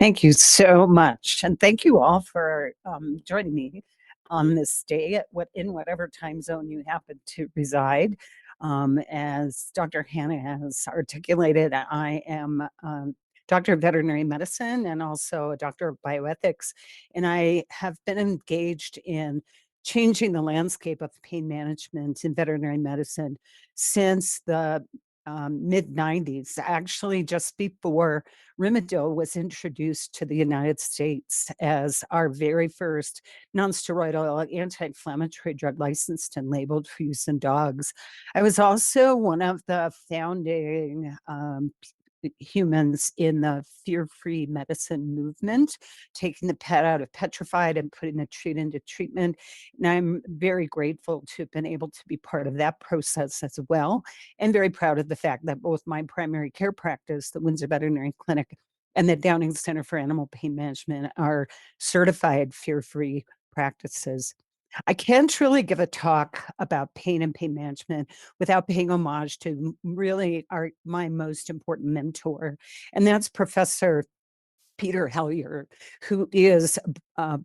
Thank you so much. And thank you all for joining me on this day in whatever time zone you happen to reside. As Dr. Hannah has articulated, I am Doctor of Veterinary Medicine and also a Doctor of Bioethics. And I have been engaged in changing the landscape of pain management in veterinary medicine since the mid 90s, actually just before Rimadyl was introduced to the United States as our very first nonsteroidal anti-inflammatory drug licensed and labeled for use in dogs. I was also one of the founding humans in the fear-free medicine movement, taking the pet out of petrified and putting the treat into treatment. And I'm very grateful to have been able to be part of that process as well, and very proud of the fact that both my primary care practice, the Windsor Veterinary Clinic, and the Downing Center for Animal Pain Management are certified fear-free practices. I can't truly give a talk about pain and pain management without paying homage to really my most important mentor, and that's Professor Peter Hellier, who is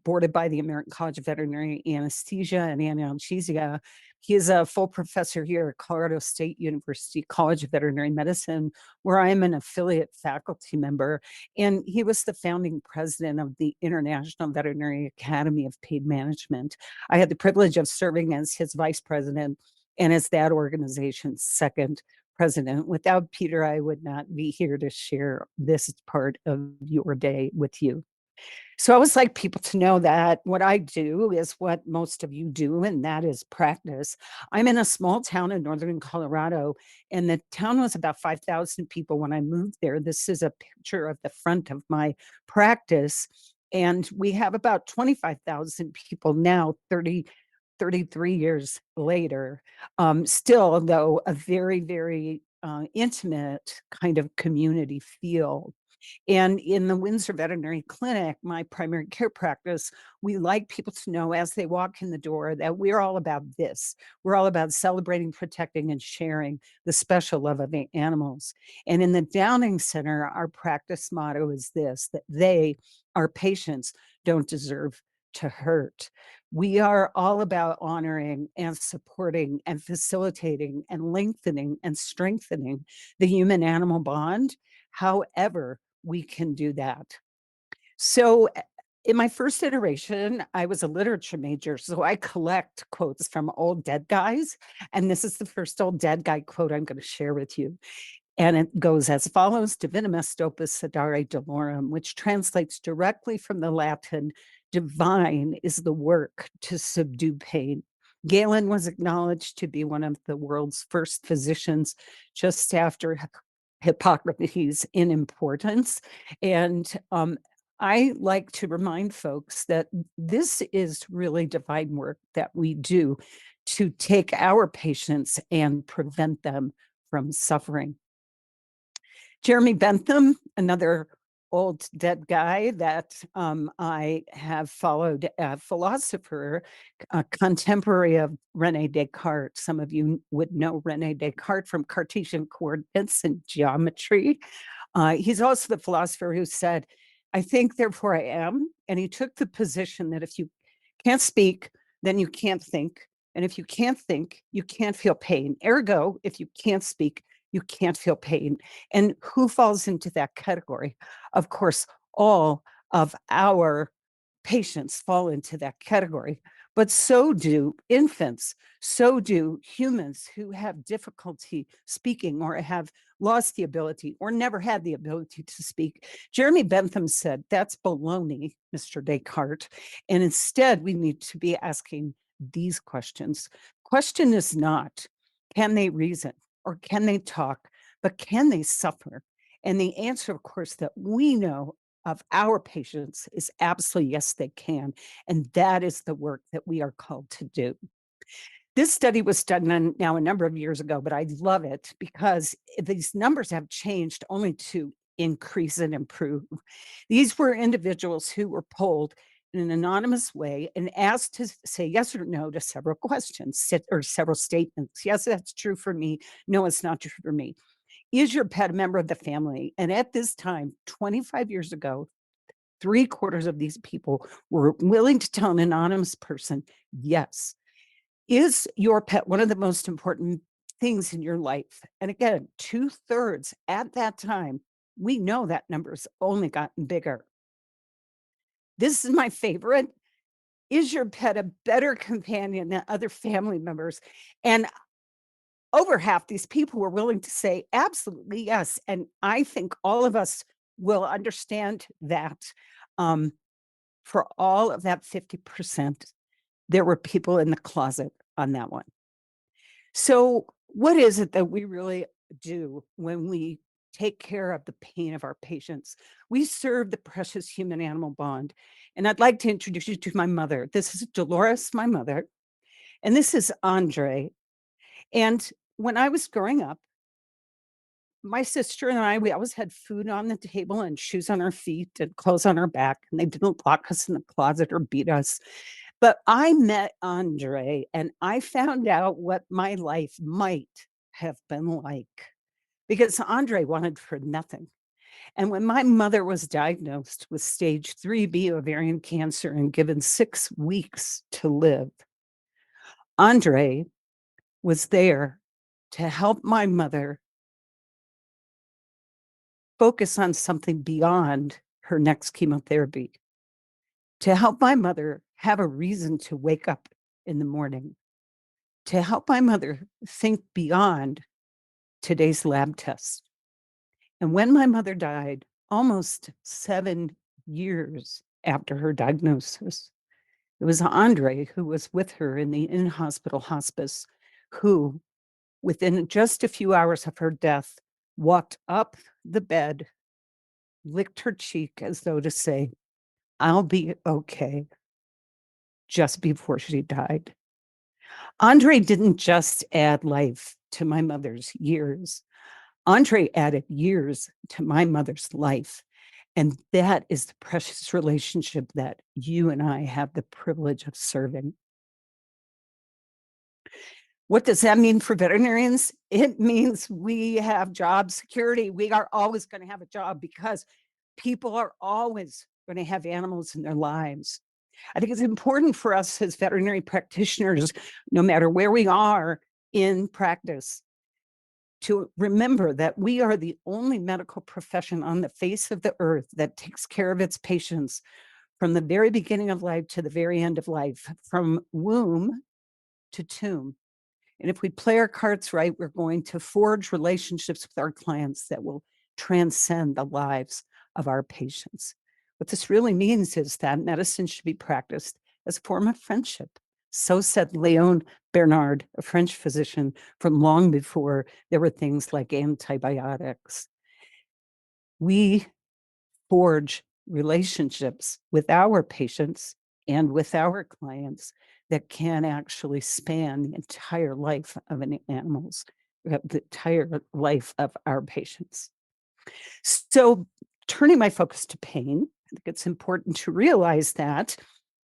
boarded by the American College of Veterinary Anesthesia and Analgesia. He is a full professor here at Colorado State University College of Veterinary Medicine, where I am an affiliate faculty member. And he was the founding president of the International Veterinary Academy of Pain Management. I had the privilege of serving as his vice president and as that organization's second president. Without Peter, I would not be here to share this part of your day with you. So I always like people to know that what I do is what most of you do, and that is practice. I'm in a small town in northern Colorado, and the town was about 5,000 people when I moved there. This is a picture of the front of my practice, and we have about 25,000 people now, 33 years later. Still, though, a very, very intimate kind of community feel. And in the Windsor Veterinary Clinic, my primary care practice, we like people to know as they walk in the door that we're all about this. We're all about celebrating, protecting, and sharing the special love of animals. And in the Downing Center, our practice motto is this, that they, our patients, don't deserve to hurt. We are all about honoring and supporting and facilitating and lengthening and strengthening the human animal bond. However, we can do that. So, in my first iteration, I was a literature major, so I collect quotes from old dead guys. And this is the first old dead guy quote I'm going to share with you. And it goes as follows: Divinum est opus sedare dolorum, which translates directly from the Latin, divine is the work to subdue pain. Galen was acknowledged to be one of the world's first physicians just after Hippocrates in importance. And I like to remind folks that this is really divine work that we do to take our patients and prevent them from suffering. Jeremy Bentham, another old dead guy that I have followed, a philosopher, a contemporary of Rene Descartes. Some of you would know Rene Descartes from Cartesian coordinates and geometry. He's also the philosopher who said, I think, therefore I am. And he took the position that if you can't speak, then you can't think. And if you can't think, you can't feel pain. Ergo, if you can't speak, you can't feel pain. And who falls into that category? Of course, all of our patients fall into that category, but so do infants, so do humans who have difficulty speaking or have lost the ability or never had the ability to speak. Jeremy Bentham said, that's baloney, Mr. Descartes. And instead, we need to be asking these questions. Question is not, can they reason or can they talk, but can they suffer? And the answer, of course, that we know of our patients is absolutely yes, they can. And that is the work that we are called to do. This study was done now a number of years ago, but I love it because these numbers have changed only to increase and improve. These were individuals who were polled in an anonymous way and asked to say yes or no to several questions or several statements. Yes, that's true for me. No, it's not true for me. Is your pet a member of the family? And at this time, 25 years ago, 3/4 of these people were willing to tell an anonymous person, yes. Is your pet one of the most important things in your life? And again, 2/3 at that time, we know that number's only gotten bigger. This is my favorite. Is your pet a better companion than other family members? And over half these people were willing to say, absolutely, yes. And I think all of us will understand that. Um, for all of that 50%, there were people in the closet on that one. So, what is it that we really do when we take care of the pain of our patients? We serve the precious human animal bond. And I'd like to introduce you to my mother. This is Dolores, my mother, and this is Andre. And when I was growing up, my sister and I, we always had food on the table and shoes on our feet and clothes on our back, and they didn't lock us in the closet or beat us. But I met Andre and I found out what my life might have been like because Andre wanted for nothing. And when my mother was diagnosed with stage 3B ovarian cancer and given 6 weeks to live, Andre was there to help my mother focus on something beyond her next chemotherapy, to help my mother have a reason to wake up in the morning, to help my mother think beyond today's lab tests. And when my mother died, almost 7 years after her diagnosis, it was Andre who was with her in the in hospital hospice, who, within just a few hours of her death, walked up the bed, licked her cheek as though to say, I'll be okay, just before she died. Andre didn't just add life to my mother's years. Andre added years to my mother's life. And that is the precious relationship that you and I have the privilege of serving. What does that mean for veterinarians? It means we have job security. We are always going to have a job because people are always going to have animals in their lives. I think it's important for us as veterinary practitioners, no matter where we are in practice, to remember that we are the only medical profession on the face of the earth that takes care of its patients from the very beginning of life to the very end of life, from womb to tomb. And if we play our cards right, we're going to forge relationships with our clients that will transcend the lives of our patients. What this really means is that medicine should be practiced as a form of friendship. So said Leon Bernard, a French physician from long before there were things like antibiotics. We forge relationships with our patients and with our clients that can actually span the entire life of an animal's, the entire life of our patients. So, turning my focus to pain, I think it's important to realize that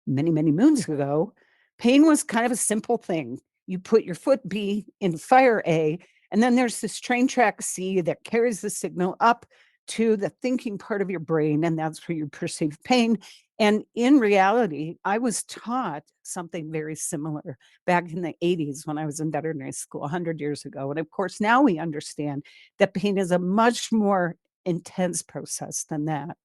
many, many moons ago, pain was kind of a simple thing. You put your foot B in fire A, and then there's this train track C that carries the signal up to the thinking part of your brain, and that's where you perceive pain. And in reality, I was taught something very similar back in the 80s when I was in veterinary school 100 years ago. And of course, now we understand that pain is a much more intense process than that.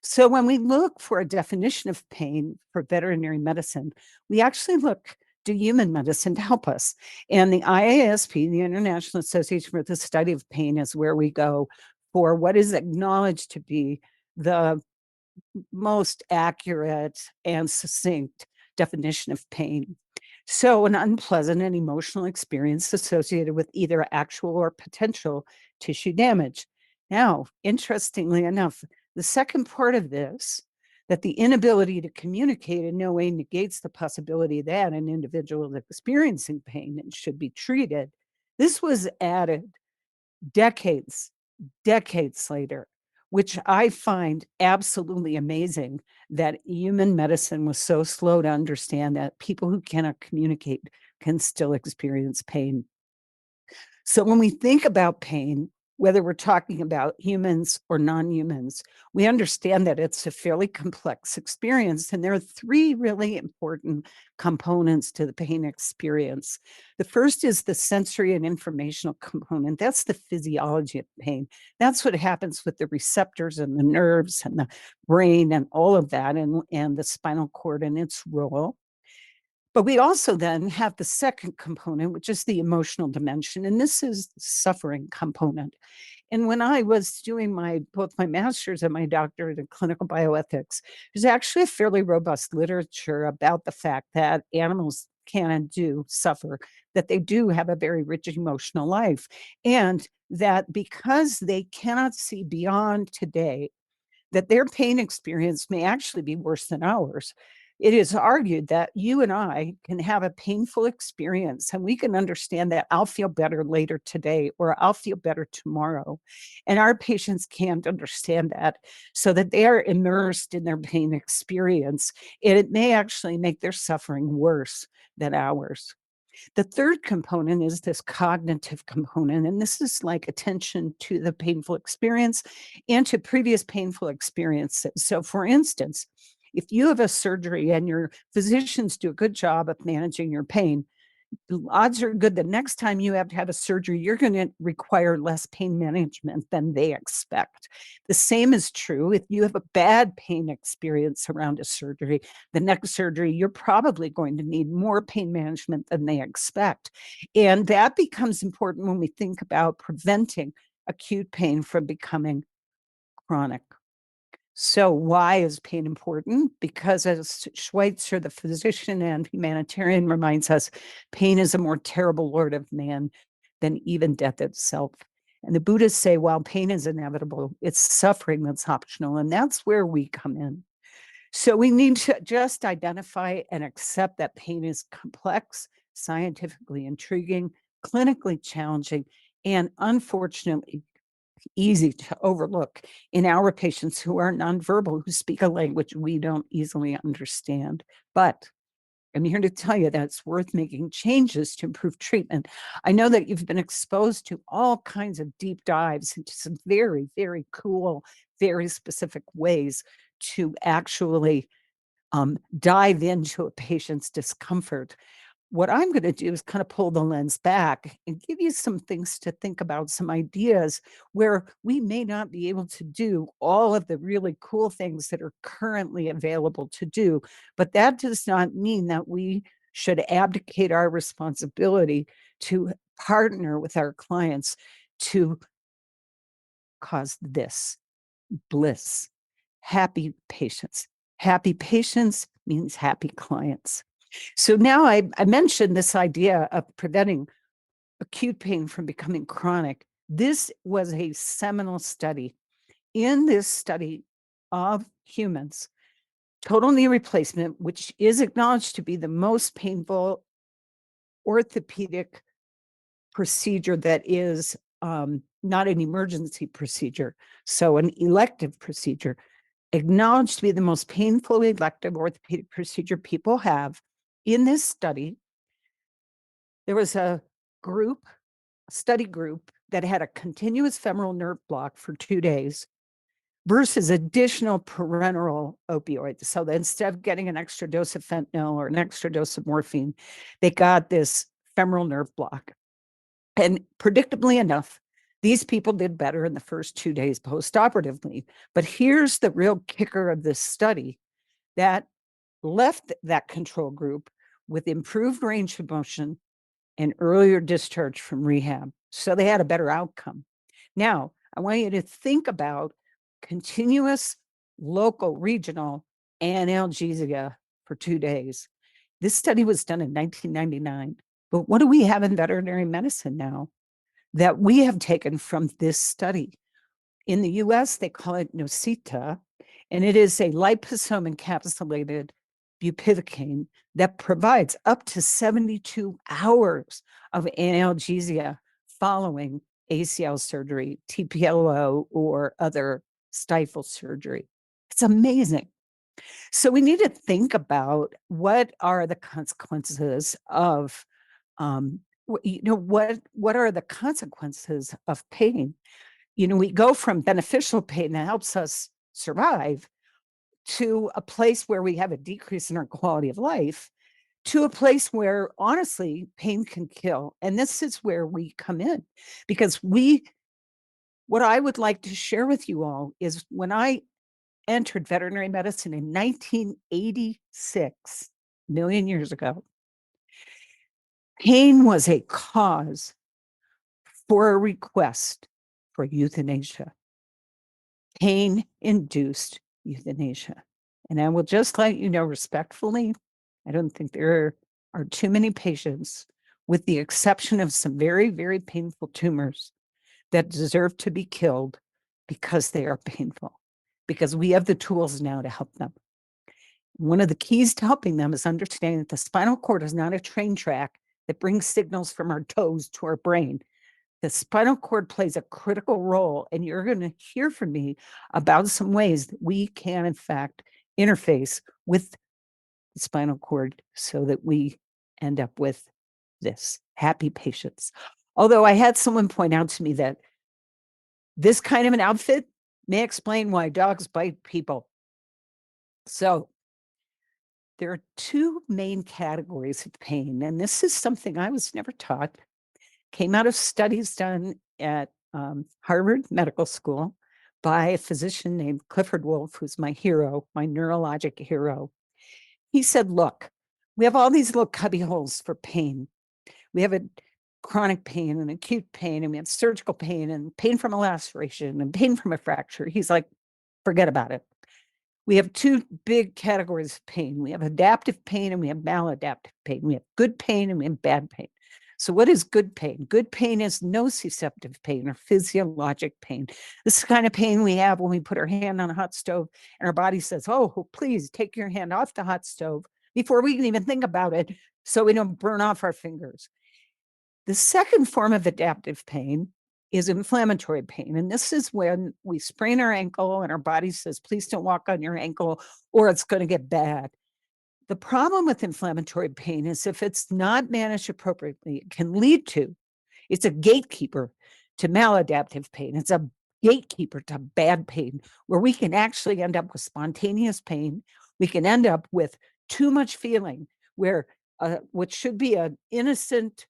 So when we look for a definition of pain for veterinary medicine, we actually look to human medicine to help us. And the IASP, the International Association for the Study of Pain, is where we go for what is acknowledged to be the most accurate and succinct definition of pain. So, an unpleasant and emotional experience associated with either actual or potential tissue damage. Now, interestingly enough, the second part of this, that the inability to communicate in no way negates the possibility that an individual is experiencing pain and should be treated. This was added decades, decades later, which I find absolutely amazing that human medicine was so slow to understand that people who cannot communicate can still experience pain. So when we think about pain, whether we're talking about humans or non-humans, we understand that it's a fairly complex experience. And there are three really important components to the pain experience. The first is the sensory and informational component. That's the physiology of pain. That's what happens with the receptors and the nerves and the brain and all of that, and the spinal cord and its role. But we also then have the second component, which is the emotional dimension, and this is the suffering component. And when I was doing both my master's and my doctorate in clinical bioethics, there's actually a fairly robust literature about the fact that animals can and do suffer, that they do have a very rich emotional life, and that because they cannot see beyond today, that their pain experience may actually be worse than ours. It is argued that you and I can have a painful experience and we can understand that I'll feel better later today or I'll feel better tomorrow. And our patients can't understand that, so that they are immersed in their pain experience. And it may actually make their suffering worse than ours. The third component is this cognitive component, and this is like attention to the painful experience and to previous painful experiences. So, for instance, if you have a surgery and your physicians do a good job of managing your pain, the odds are good the next time you have to have a surgery, you're going to require less pain management than they expect. The same is true if you have a bad pain experience around a surgery. The next surgery, you're probably going to need more pain management than they expect. And that becomes important when we think about preventing acute pain from becoming chronic. So why is pain important? Because as Schweitzer, the physician and humanitarian, reminds us, pain is a more terrible lord of man than even death itself. And the Buddhists say, while pain is inevitable, it's suffering that's optional. And that's where we come in. So we need to just identify and accept that pain is complex, scientifically intriguing, clinically challenging, and unfortunately easy to overlook in our patients who are nonverbal, who speak a language we don't easily understand. But I'm here to tell you that it's worth making changes to improve treatment. I know that you've been exposed to all kinds of deep dives into some very, very cool, very specific ways to actually dive into a patient's discomfort. What I'm going to do is kind of pull the lens back and give you some things to think about, some ideas where we may not be able to do all of the really cool things that are currently available to do. But that does not mean that we should abdicate our responsibility to partner with our clients to cause this bliss. Happy patients. Happy patients means happy clients. So now I mentioned this idea of preventing acute pain from becoming chronic. This was a seminal study. In this study of humans, total knee replacement, which is acknowledged to be the most painful orthopedic procedure that is not an emergency procedure, so an elective procedure, acknowledged to be the most painful elective orthopedic procedure people have. In this study, there was a study group that had a continuous femoral nerve block for 2 days versus additional parenteral opioids. So that instead of getting an extra dose of fentanyl or an extra dose of morphine, they got this femoral nerve block. And predictably enough, these people did better in the first 2 days postoperatively. But here's the real kicker of this study that left that control group with improved range of motion and earlier discharge from rehab. So they had a better outcome. Now, I want you to think about continuous local, regional analgesia for 2 days. This study was done in 1999. But what do we have in veterinary medicine now that we have taken from this study? In the US, they call it Nocita, and it is a liposome encapsulated bupivacaine that provides up to 72 hours of analgesia following ACL surgery, TPLO, or other stifle surgery. It's amazing. So we need to think about what are the consequences of what are the consequences of pain? We go from beneficial pain that helps us survive to a place where we have a decrease in our quality of life, to a place where honestly pain can kill. And this is where we come in, because what I would like to share with you all is when I entered veterinary medicine in 1986, a million years ago, pain was a cause for a request for euthanasia, pain-induced euthanasia. And I will just let you know respectfully, I don't think there are too many patients, with the exception of some very, very painful tumors, that deserve to be killed because they are painful, because we have the tools now to help them. One of the keys to helping them is understanding that the spinal cord is not a train track that brings signals from our toes to our brain. The spinal cord plays a critical role, and you're going to hear from me about some ways that we can, in fact, interface with the spinal cord so that we end up with this happy patients. Although I had someone point out to me that this kind of an outfit may explain why dogs bite people. So there are two main categories of pain, and this is something I was never taught. Came out of studies done at Harvard Medical School by a physician named Clifford Wolf, who's my hero, my neurologic hero. He said, look, we have all these little cubby holes for pain. We have a chronic pain and acute pain, and we have surgical pain and pain from a laceration and pain from a fracture. He's like, forget about it. We have two big categories of pain. We have adaptive pain and we have maladaptive pain. We have good pain and we have bad pain. So what is good pain? Good pain is nociceptive pain or physiologic pain. This is the kind of pain we have when we put our hand on a hot stove and our body says, oh, please take your hand off the hot stove before we can even think about it so we don't burn off our fingers. The second form of adaptive pain is inflammatory pain. And this is when we sprain our ankle and our body says, please don't walk on your ankle or it's going to get bad. The problem with inflammatory pain is if it's not managed appropriately, it can lead to, it's a gatekeeper to maladaptive pain. It's a gatekeeper to bad pain, where we can actually end up with spontaneous pain. We can end up with too much feeling, where what should be an innocent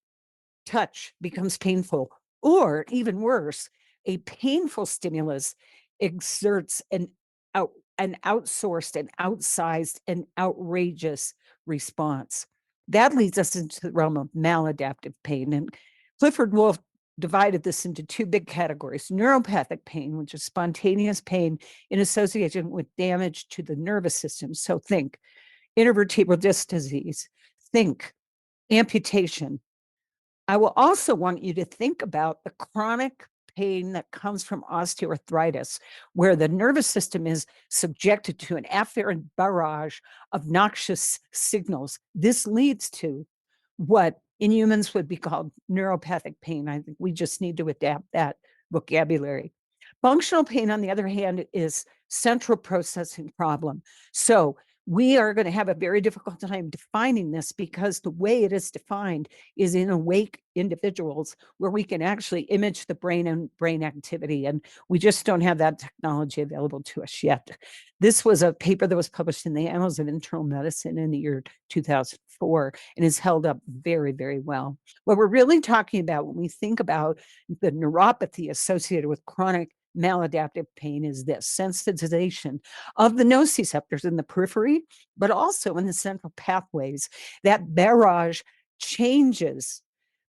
touch becomes painful, or even worse, a painful stimulus exerts an outsourced and outsized and outrageous response. That leads us into the realm of maladaptive pain. And Clifford Wolf divided this into two big categories: neuropathic pain, which is spontaneous pain in association with damage to the nervous system. So think intervertebral disc disease, think amputation. I will also want you to think about the chronic pain that comes from osteoarthritis, where the nervous system is subjected to an afferent barrage of noxious signals. This leads to what in humans would be called neuropathic pain. I think we just need to adapt that vocabulary. Functional pain, on the other hand, is central processing problem. So we are going to have a very difficult time defining this, because the way it is defined is in awake individuals, where we can actually image the brain and brain activity. And we just don't have that technology available to us yet. This was a paper that was published in the Annals of Internal Medicine in the year 2004 and is held up very, very well. What we're really talking about when we think about the neuropathy associated with chronic maladaptive pain is this: sensitization of the nociceptors in the periphery, but also in the central pathways. That barrage changes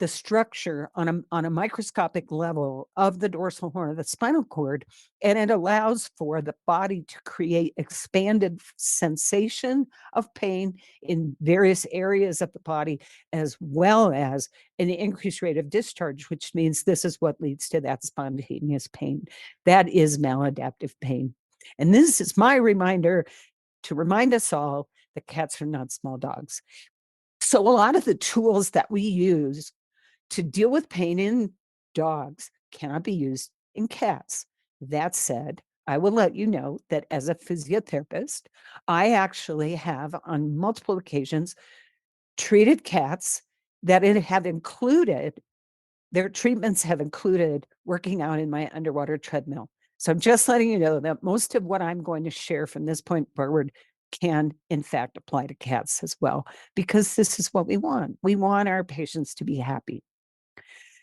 the structure on a microscopic level of the dorsal horn of the spinal cord, and it allows for the body to create expanded sensation of pain in various areas of the body, as well as an increased rate of discharge, which means this is what leads to that spontaneous pain. That is maladaptive pain. And this is my reminder to remind us all that cats are not small dogs. So a lot of the tools that we use to deal with pain in dogs cannot be used in cats. That said, I will let you know that as a physiotherapist, I actually have on multiple occasions treated cats that it have included, their treatments have included working out in my underwater treadmill. So I'm just letting you know that most of what I'm going to share from this point forward can, in fact, apply to cats as well, because this is what we want. We want our patients to be happy.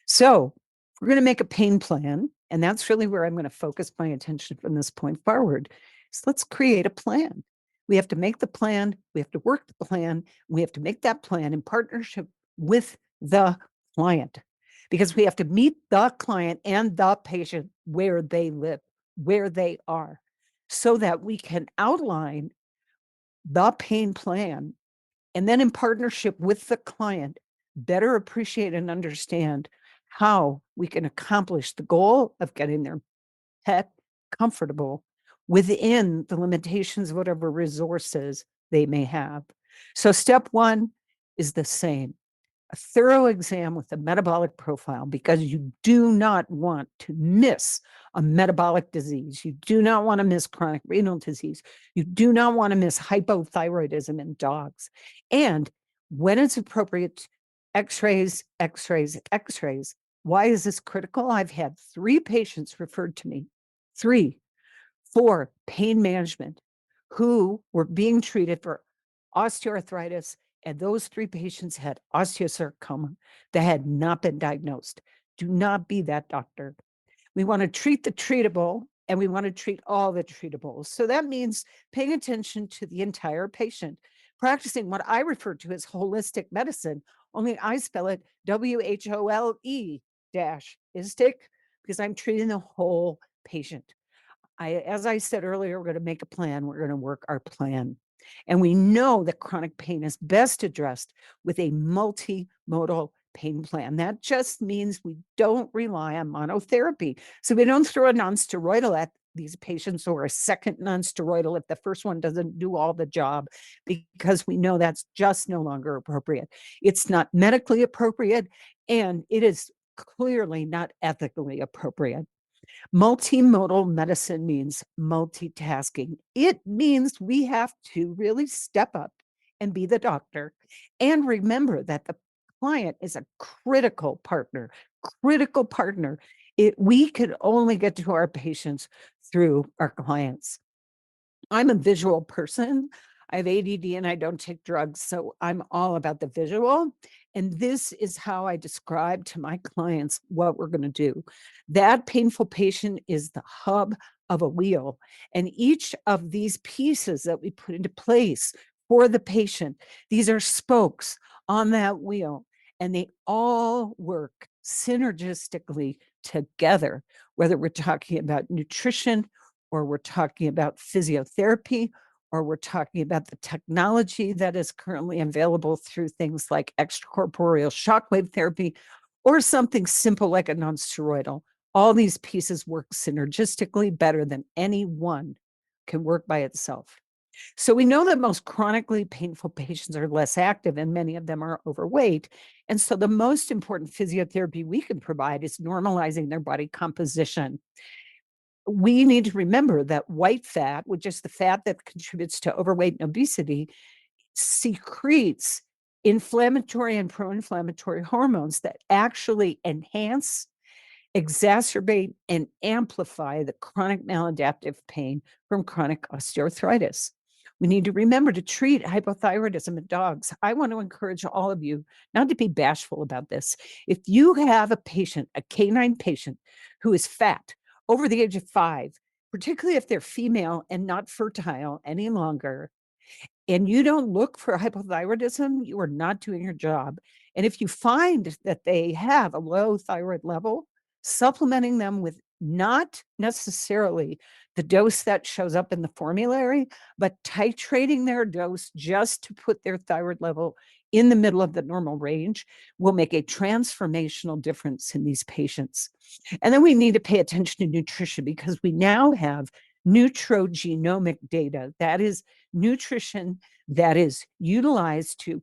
So we're going to make a pain plan, and that's really where I'm going to focus my attention from this point forward. So let's create a plan. We have to make the plan, we have to work the plan, we have to make that plan in partnership with the client, because we have to meet the client and the patient where they live, where they are, so that we can outline the pain plan, and then in partnership with the client, better appreciate and understand how we can accomplish the goal of getting their pet comfortable within the limitations of whatever resources they may have. So step one is the same: a thorough exam with a metabolic profile, because you do not want to miss a metabolic disease. You do not want to miss chronic renal disease. You do not want to miss hypothyroidism in dogs. And when it's appropriate, x-rays, x-rays, x-rays. Why is this critical? I've had 3 patients referred to me, 3, for pain management, who were being treated for osteoarthritis, and those 3 patients had osteosarcoma that had not been diagnosed. Do not be that doctor. We want to treat the treatable, and we want to treat all the treatables. So that means paying attention to the entire patient, practicing what I refer to as holistic medicine, only I spell it WHOLE dash istic, because I'm treating the whole patient. As I said earlier, we're going to make a plan. We're going to work our plan. And we know that chronic pain is best addressed with a multimodal pain plan. That just means we don't rely on monotherapy. So we don't throw a nonsteroidal at these patients, or a second nonsteroidal if the first one doesn't do all the job, because we know that's just no longer appropriate. It's not medically appropriate, and it is clearly not ethically appropriate. Multimodal medicine means multitasking. It means we have to really step up and be the doctor, and remember that the client is a critical partner, critical partner. We could only get to our patients through our clients. I'm a visual person. I have ADD and I don't take drugs, so I'm all about the visual. And this is how I describe to my clients what we're going to do. That painful patient is the hub of a wheel, and each of these pieces that we put into place for the patient, these are spokes on that wheel, and they all work synergistically together, whether we're talking about nutrition, or we're talking about physiotherapy, or we're talking about the technology that is currently available through things like extracorporeal shockwave therapy, or something simple like a nonsteroidal. All these pieces work synergistically better than any one can work by itself. So we know that most chronically painful patients are less active, and many of them are overweight. And so the most important physiotherapy we can provide is normalizing their body composition. We need to remember that white fat, which is the fat that contributes to overweight and obesity, secretes inflammatory and pro-inflammatory hormones that actually enhance, exacerbate, and amplify the chronic maladaptive pain from chronic osteoarthritis. We need to remember to treat hypothyroidism in dogs. I want to encourage all of you not to be bashful about this. If you have a patient, a canine patient, who is fat, over the age of 5, particularly if they're female and not fertile any longer, and you don't look for hypothyroidism, you are not doing your job. And if you find that they have a low thyroid level, supplementing them with not necessarily the dose that shows up in the formulary, but titrating their dose just to put their thyroid level in the middle of the normal range, will make a transformational difference in these patients. And then we need to pay attention to nutrition, because we now have nutrogenomic data, that is nutrition that is utilized to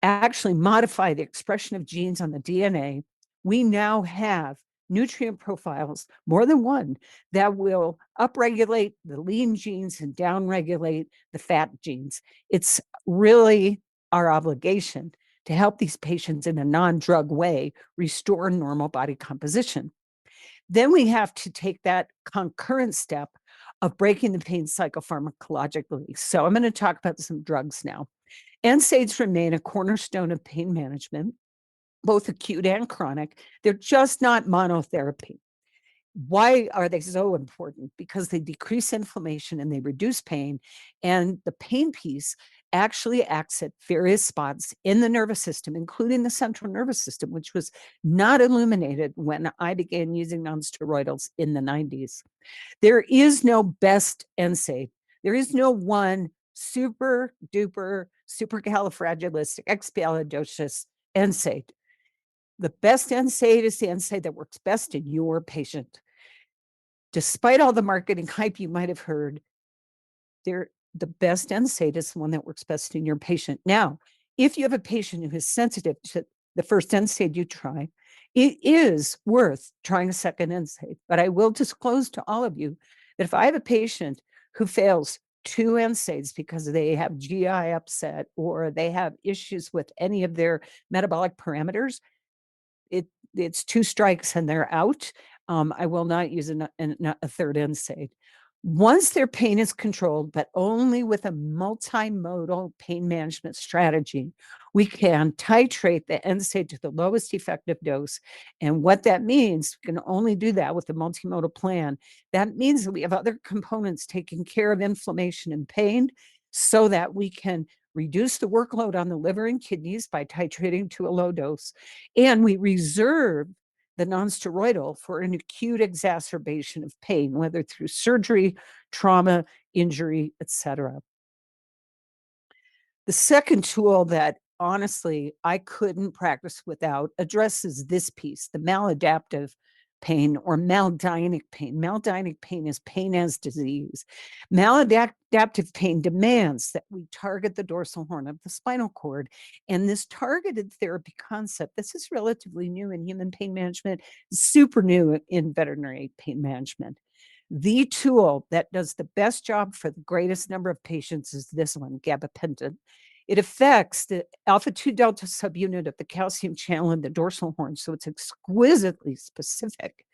actually modify the expression of genes on the DNA. We now have nutrient profiles, more than one, that will upregulate the lean genes and downregulate the fat genes. It's really our obligation to help these patients in a non-drug way restore normal body composition. Then we have to take that concurrent step of breaking the pain cycle pharmacologically. So I'm going to talk about some drugs now. NSAIDs remain a cornerstone of pain management, both acute and chronic. They're just not monotherapy. Why are they so important? Because they decrease inflammation and they reduce pain. And the pain piece actually acts at various spots in the nervous system, including the central nervous system, which was not illuminated when I began using nonsteroidals in the 90s. There is no best NSAID. There is no one super duper supercalifragilisticexpialidocious NSAID. The best NSAID is the NSAID that works best in your patient. Despite all the marketing hype you might have heard, the best NSAID is the one that works best in your patient. Now, if you have a patient who is sensitive to the first NSAID you try, it is worth trying a second NSAID. But I will disclose to all of you that if I have a patient who fails 2 NSAIDs because they have GI upset or they have issues with any of their metabolic parameters, it's 2 strikes and they're out. I will not use a third NSAID. Once their pain is controlled, but only with a multimodal pain management strategy, we can titrate the NSAID to the lowest effective dose. And what that means, we can only do that with a multimodal plan. That means that we have other components taking care of inflammation and pain so that we can reduce the workload on the liver and kidneys by titrating to a low dose. And we reserve the nonsteroidal for an acute exacerbation of pain, whether through surgery, trauma, injury, etc. The second tool that honestly I couldn't practice without addresses this piece, the maladaptive pain or maldynic pain. Maldynic pain is pain as disease. Maladaptive pain demands that we target the dorsal horn of the spinal cord. And this targeted therapy concept, this is relatively new in human pain management, super new in veterinary pain management. The tool that does the best job for the greatest number of patients is this one, gabapentin. It affects the alpha 2 delta subunit of the calcium channel in the dorsal horn, so it's exquisitely specific.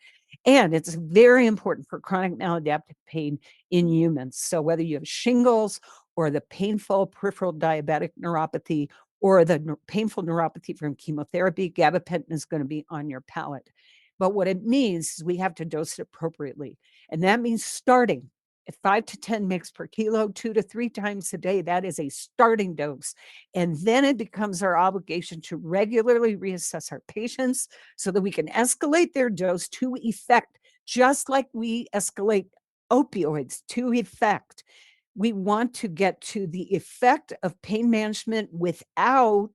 And it's very important for chronic maladaptive pain in humans. So whether you have shingles or the painful peripheral diabetic neuropathy or the painful neuropathy from chemotherapy, gabapentin is going to be on your palate. But what it means is we have to dose it appropriately. And that means starting at 5 to 10 mg per kilo, 2 to 3 times a day. That is a starting dose. And then it becomes our obligation to regularly reassess our patients so that we can escalate their dose to effect, just like we escalate opioids to effect. We want to get to the effect of pain management without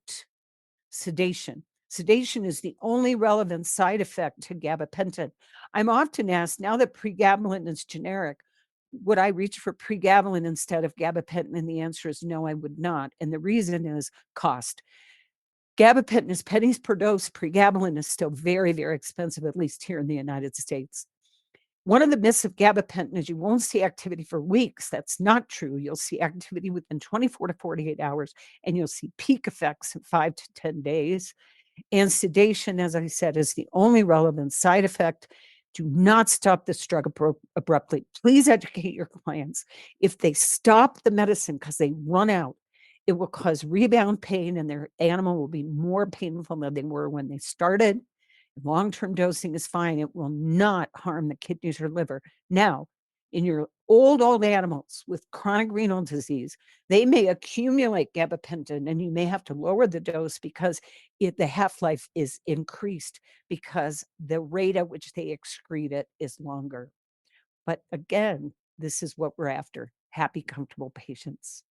sedation. Sedation is the only relevant side effect to gabapentin. I'm often asked, now that pregabalin is generic, would I reach for pregabalin instead of gabapentin? And the answer is no, I would not. And the reason is cost. Gabapentin is pennies per dose. Pregabalin is still very, very expensive, at least here in the United States. One of the myths of gabapentin is you won't see activity for weeks. That's not true. You'll see activity within 24 to 48 hours, and you'll see peak effects in 5 to 10 days. And sedation, as I said, is the only relevant side effect. Do not stop this drug abruptly. Please educate your clients. If they stop the medicine because they run out, it will cause rebound pain and their animal will be more painful than they were when they started. Long-term dosing is fine. It will not harm the kidneys or liver. Now, in your old animals with chronic renal disease, they may accumulate gabapentin and you may have to lower the dose because the half-life is increased because the rate at which they excrete it is longer. But again, this is what we're after, happy, comfortable patients.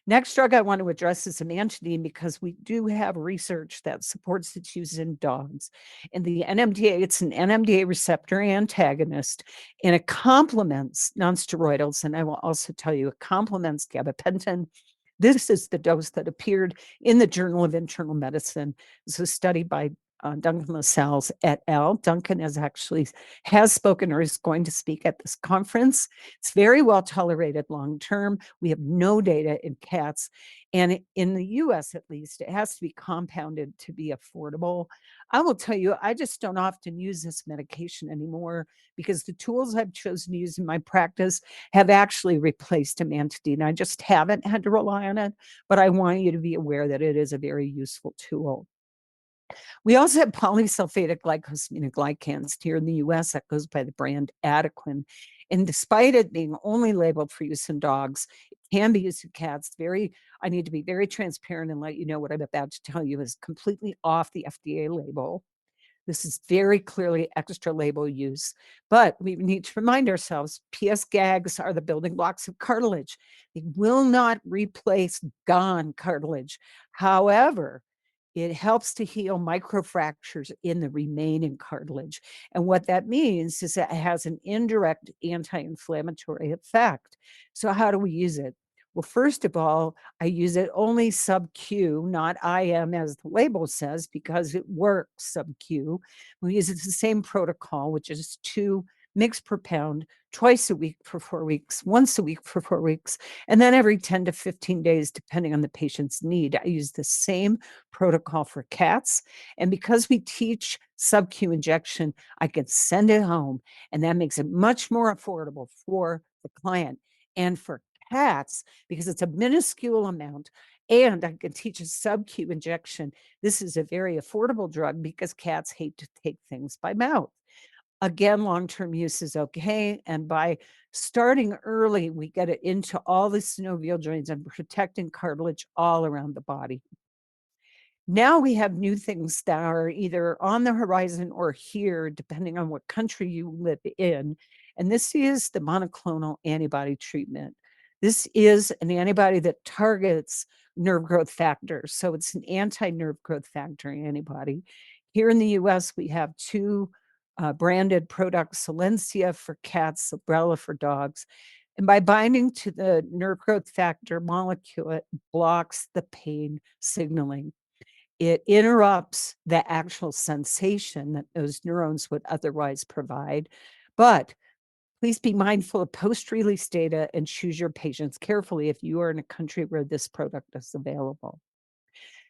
Next drug I want to address is amantadine because we do have research that supports its use in dogs. And the NMDA, it's an NMDA receptor antagonist, and it complements nonsteroidals. And I will also tell you, it complements gabapentin. This is the dose that appeared in the Journal of Internal Medicine. This was studied by Duncan Lascelles et al. Duncan has spoken or is going to speak at this conference. It's very well tolerated long term. We have no data in cats. And in the US, at least, it has to be compounded to be affordable. I will tell you, I just don't often use this medication anymore because the tools I've chosen to use in my practice have actually replaced amantadine. I just haven't had to rely on it, but I want you to be aware that it is a very useful tool. We also have polysulfatic glycosaminoglycans here in the US that goes by the brand Adequan. And despite it being only labeled for use in dogs, it can be used in cats. I need to be very transparent and let you know what I'm about to tell you is completely off the FDA label. This is very clearly extra label use, but we need to remind ourselves PS gags are the building blocks of cartilage. They will not replace gone cartilage. However, it helps to heal microfractures in the remaining cartilage. And what that means is that it has an indirect anti-inflammatory effect. So how do we use it? Well, first of all, I use it only sub-Q, not IM as the label says, because it works sub-Q. We use it the same protocol, which is 2 mg per pound, twice a week for 4 weeks, once a week for 4 weeks, and then every 10 to 15 days, depending on the patient's need. I use the same protocol for cats. And because we teach sub-Q injection, I can send it home, and that makes it much more affordable for the client. And for cats, because it's a minuscule amount, and I can teach a sub-Q injection. This is a very affordable drug because cats hate to take things by mouth. Again, long-term use is okay, and by starting early, we get it into all the synovial joints and protecting cartilage all around the body. Now we have new things that are either on the horizon or here, depending on what country you live in. And this is the monoclonal antibody treatment. This is an antibody that targets nerve growth factors. So it's an anti-nerve growth factor antibody. Here in the US, we have 2 branded products, Solensia for cats, Librela for dogs. And by binding to the nerve growth factor molecule, it blocks the pain signaling. It interrupts the actual sensation that those neurons would otherwise provide. But please be mindful of post-release data and choose your patients carefully if you are in a country where this product is available.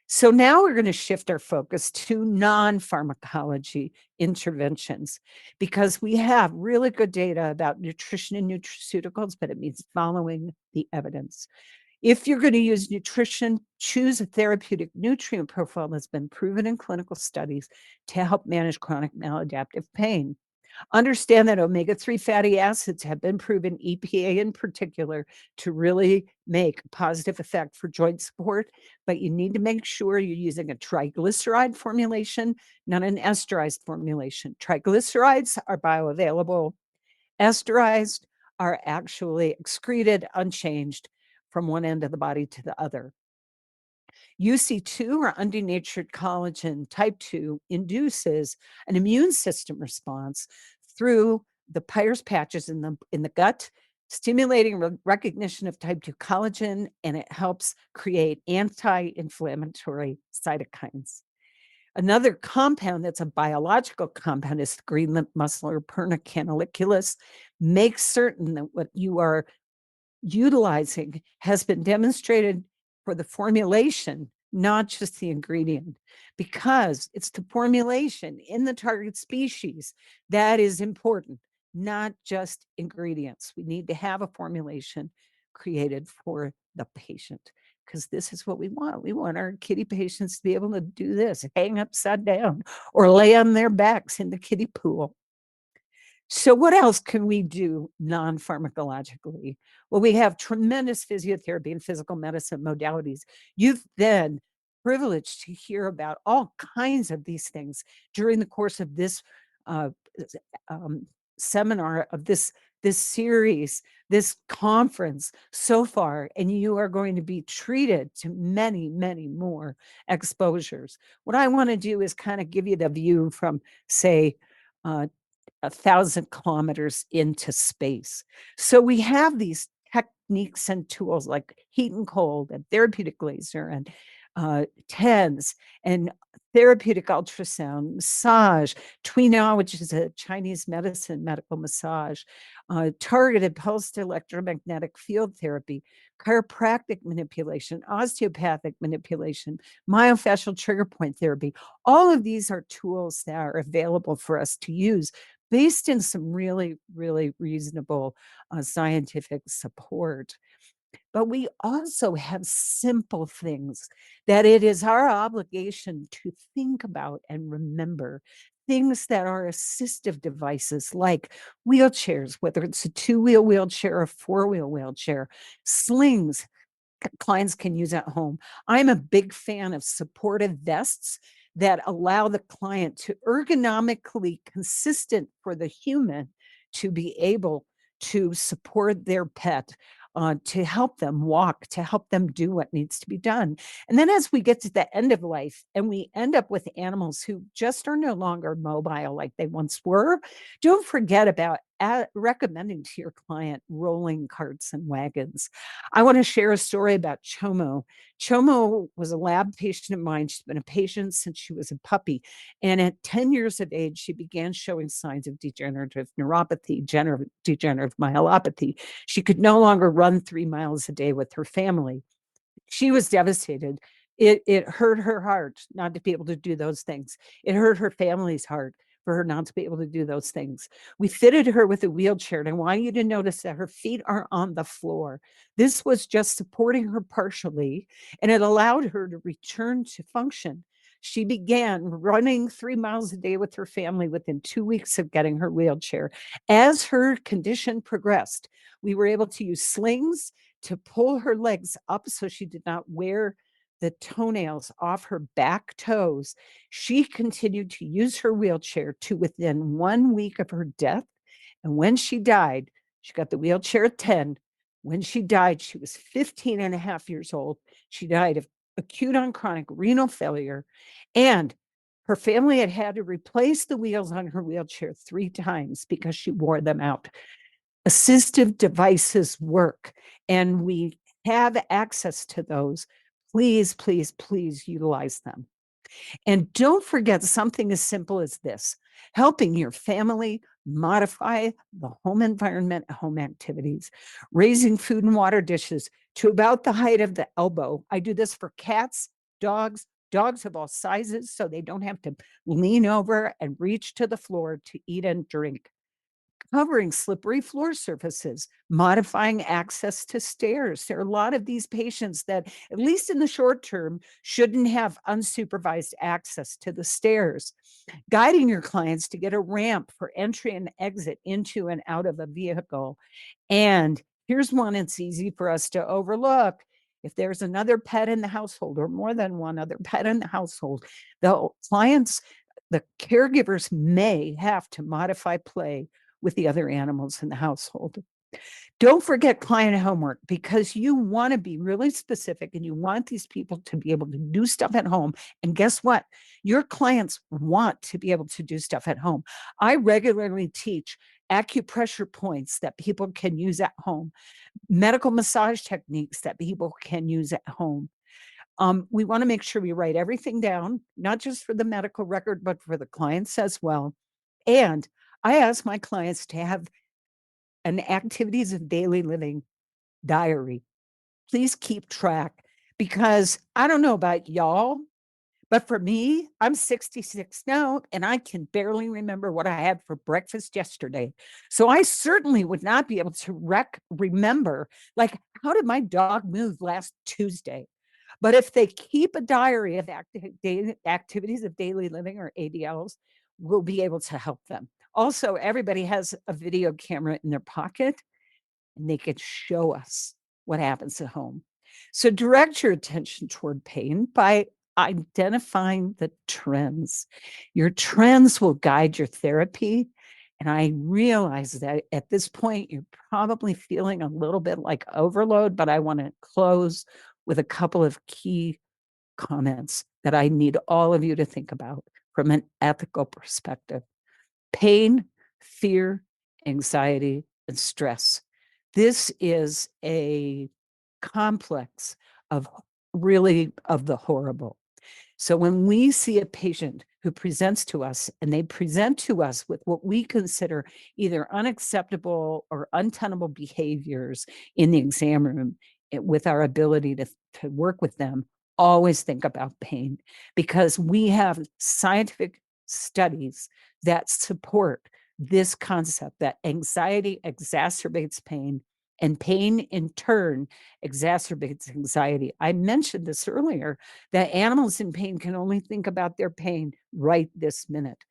So now we're going to shift our focus to non-pharmacology interventions because we have really good data about nutrition and nutraceuticals, but it means following the evidence. If you're going to use nutrition, choose a therapeutic nutrient profile that's been proven in clinical studies to help manage chronic maladaptive pain. Understand that omega-3 fatty acids have been proven, EPA in particular, to really make a positive effect for joint support, but you need to make sure you're using a triglyceride formulation, not an esterized formulation. Triglycerides are bioavailable. Esterized are actually excreted unchanged from one end of the body to the other. UC2 or undenatured collagen type 2 induces an immune system response through the Peyer's patches in the gut, stimulating recognition of type 2 collagen, and it helps create anti-inflammatory cytokines. Another compound that's a biological compound is green lip mussel or Perna canaliculus. Make certain that what you are utilizing has been demonstrated for the formulation, not just the ingredient, because it's the formulation in the target species that is important, not just ingredients. We need to have a formulation created for the patient because this is what we want. We want our kitty patients to be able to do this, hang upside down or lay on their backs in the kiddie pool. So what else can we do non-pharmacologically? Well, we have tremendous physiotherapy and physical medicine modalities. You've been privileged to hear about all kinds of these things during the course of this uh, um, seminar, of this series, this conference so far, and you are going to be treated to many, many more exposures. What I want to do is kind of give you the view from, say, 1,000 kilometers into space. So we have these techniques and tools like heat and cold and therapeutic laser and TENS, and therapeutic ultrasound, massage, Tuina, which is a Chinese medicine, medical massage, targeted pulsed electromagnetic field therapy, chiropractic manipulation, osteopathic manipulation, myofascial trigger point therapy. All of these are tools that are available for us to use based in some really, really reasonable scientific support. But we also have simple things that it is our obligation to think about and remember. Things that are assistive devices like wheelchairs, whether it's a two-wheel wheelchair or a four-wheel wheelchair, slings, clients can use at home. I'm a big fan of supportive vests that allow the client to ergonomically consistent for the human to be able to support their pet, to help them walk, to help them do what needs to be done. And then as we get to the end of life and we end up with animals who just are no longer mobile like they once were, don't forget about recommending to your client rolling carts and wagons. I want to share a story about Chomo. Chomo was a lab patient of mine. She's been a patient since she was a puppy. And at 10 years of age, she began showing signs of degenerative neuropathy, degenerative myelopathy. She could no longer run 3 miles a day with her family. She was devastated. It hurt her heart not to be able to do those things. It hurt her family's heart for her not to be able to do those things. We fitted her with a wheelchair, and I want you to notice that her feet are on the floor. This was just supporting her partially, and it allowed her to return to function. She began running 3 miles a day with her family within 2 weeks of getting her wheelchair. As her condition progressed, we were able to use slings to pull her legs up so she did not wear the toenails off her back toes. She continued to use her wheelchair to within 1 week of her death. And when she died, she got the wheelchair at 10. When she died, she was 15 and a half years old. She died of acute on chronic renal failure. And her family had had to replace the wheels on her wheelchair 3 times because she wore them out. Assistive devices work, and we have access to those. Please, please, please utilize them. And don't forget something as simple as this: helping your family modify the home environment, home activities, raising food and water dishes to about the height of the elbow. I do this for cats, dogs of all sizes, so they don't have to lean over and reach to the floor to eat and drink. Covering slippery floor surfaces, modifying access to stairs. There are a lot of these patients that, at least in the short term, shouldn't have unsupervised access to the stairs. Guiding your clients to get a ramp for entry and exit into and out of a vehicle. And here's one it's easy for us to overlook. If there's another pet in the household or more than one other pet in the household, the clients, the caregivers may have to modify play with the other animals in the household. Don't forget client homework, because you want to be really specific and you want these people to be able to do stuff at home. And guess what? Your clients want to be able to do stuff at home. I regularly teach acupressure points that people can use at home, medical massage techniques that people can use at home. We want to make sure we write everything down, not just for the medical record, but for the clients as well. And I ask my clients to have an activities of daily living diary. Please keep track, because I don't know about y'all, but for me, I'm 66 now and I can barely remember what I had for breakfast yesterday. So I certainly would not be able to remember, like, how did my dog move last Tuesday? But if they keep a diary of activities of daily living, or ADLs, we'll be able to help them. Also, everybody has a video camera in their pocket and they can show us what happens at home. So direct your attention toward pain by identifying the trends. Your trends will guide your therapy. And I realize that at this point, you're probably feeling a little bit like overload, but I want to close with a couple of key comments that I need all of you to think about from an ethical perspective. Pain, fear, anxiety, and stress. This is a complex of really of the horrible. So when we see a patient who presents to us and they present to us with what we consider either unacceptable or untenable behaviors in the exam room, with our ability to work with them, always think about pain, because we have scientific studies that support this concept that anxiety exacerbates pain, and pain in turn exacerbates anxiety. I mentioned this earlier, that animals in pain can only think about their pain right this minute.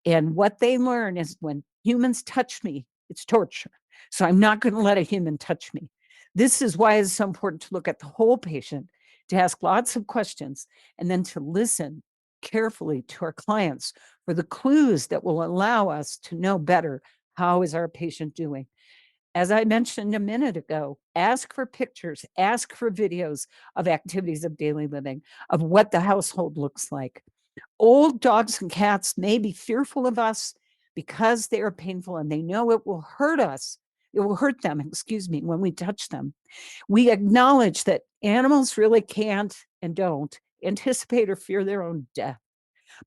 And what they learn is when humans touch me, it's torture. So I'm not going to let a human touch me. This is why it's so important to look at the whole patient, to ask lots of questions, and then to listen carefully to our clients for the clues that will allow us to know better how is our patient doing. As I mentioned a minute ago, ask for pictures, ask for videos of activities of daily living, of what the household looks like. Old dogs and cats may be fearful of us because they are painful and they know it will hurt us. It will hurt them, excuse me, when we touch them. We acknowledge that animals really can't and don't anticipate or fear their own death,